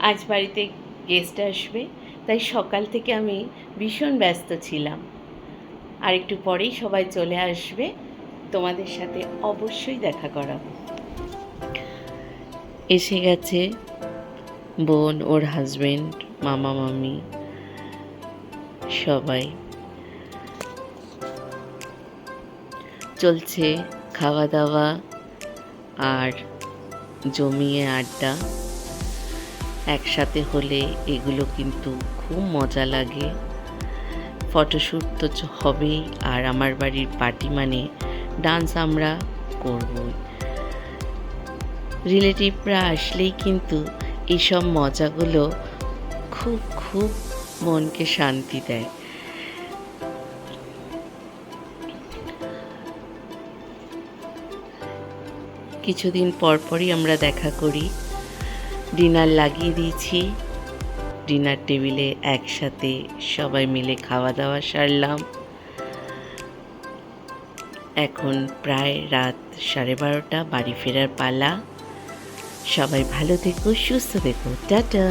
আজ বাড়িতে গেস্ট আসবে, তাই সকাল থেকে আমি ভীষণ ব্যস্ত ছিলাম। আর একটু পরেই সবাই চলে আসবে, তোমাদের সাথে অবশ্যই দেখা করাবো। এসে গেছে বোন, ওর হাজবেন্ড, মামা মামি সবাই। চলছে খাওয়া দাওয়া আর জমিয়ে আড্ডা। একসাথে হলে এগুলো কিন্তু খুব মজা লাগে। ফটোশ্যুট তো হবেই, আর আমার বাড়ির পার্টি মানে ডান্স আমরা করবই। রিলেটিভরা আসলেই কিন্তু এইসব মজাগুলো খুব খুব মনকে শান্তি দেয়। কিছুদিন পরপরই আমরা দেখা করি। ডিনার লাগিয়ে দিয়েছি, ডিনার টেবিলে একসাথে সবাই মিলে খাওয়া দাওয়া সারলাম। এখন প্রায় রাত 12:30, বাড়ি ফেরার পালা। সবাই ভালো থেকো, সুস্থ থেকো, টাটা।